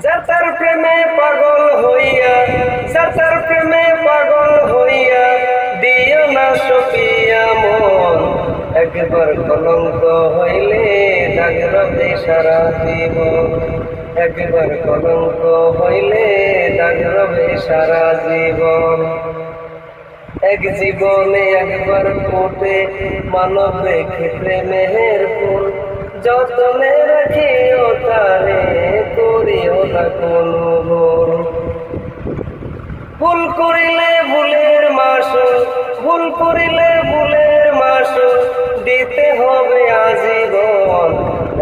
যাতার প্রেমে পাগল হইয়া, যাতার প্রেমে পাগল হইয়া দিও না সপিয়া মন। একবার কলঙ্ক হইলে দাগ রবে সারা জীবন। একবার কলঙ্ক হইলে দাগ রবে সারা জীবন। এক জীবনে একবার ফোটে মানব রেখে প্রেমের ফুল। যতনে রাখিও তারে, করিও না কোনো ভুল। ভুল করিলে ভুলের মাসুল, ভুল করিলে ভুলের মাসুল দিতে হবে আজীবন।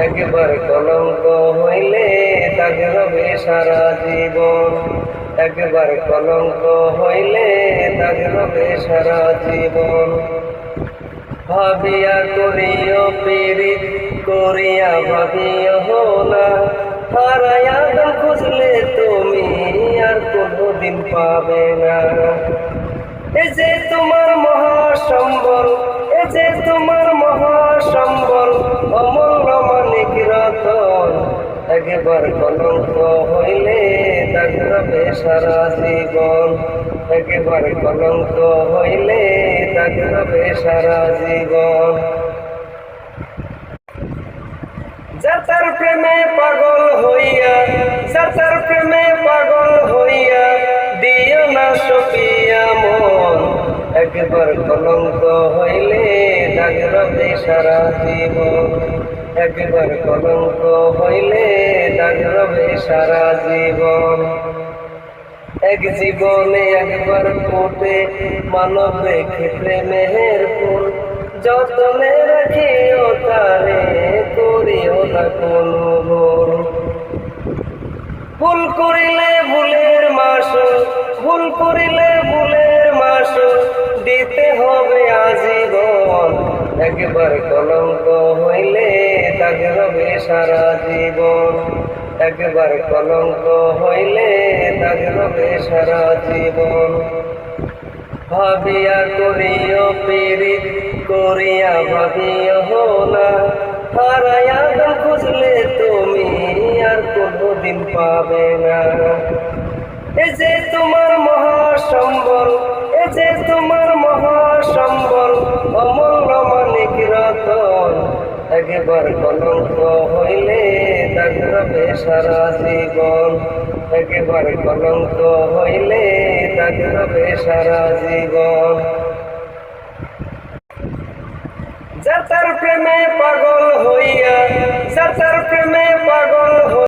একবার কলঙ্ক হইলে দাগ রবে সারা জীবন। একবার কলঙ্ক হইলে দাগ রবে সারা জীবন। ভাবিয়া করিও পীড়িত, করিয়া ভাবিও না। হারায়া দাম খুঁজলে তুমি আর কোনদিন পাবে না। এ যে তোমার মহাসম্বল, এ যে তোমার মহাসম্বল, অমূল্য মানিক রতন। একবার কলঙ্ক হইলে দাগ রবে সারা জীবন। একবার কলঙ্ক হইলে দাগ রবে সারা জীবন। যাতার প্রেমে পাগল হইয়া, যাতার প্রেমে পাগল হইয়া দিও না সপিয়া মন। একবার কলঙ্ক হইলে দাগ রবে সারা জীবন। একবার কলঙ্ক হইলে দাগ রবে সারা জীবন। এক জীবনে একবার ফোটে মানব রেখে প্রেমের ফুল। যতনে রাখিও তারে, করিও না কোনো ভুল। ভুল করিলে ভুলের মাসুল, ভুল করিলে ভুলের মাসুল দিতে হবে আজীবন। একবার কলঙ্ক হইলে দাগ রবে সারা জীবন। একবার কলঙ্ক হইলে দাগ রবে সারা জীবন। ভাবিয়া করিও পীড়িত, করিয়া ভাবিও না। হারায়া দাম খুঁজলে তুমি আর কোনদিন পাবে না। এ যে তোমার মহাসম্বল, এ যে তোমার মহাসম্বল, অমূল্য মানিক রতন। একবার কলঙ্ক হইলে দাগ রবে সারা জীবন। একবার কলঙ্ক হইলে দাগ রবে সারা জীবন। যাতার প্রেমে পাগল হইয়া, যাতার প্রেমে পাগল হইয়া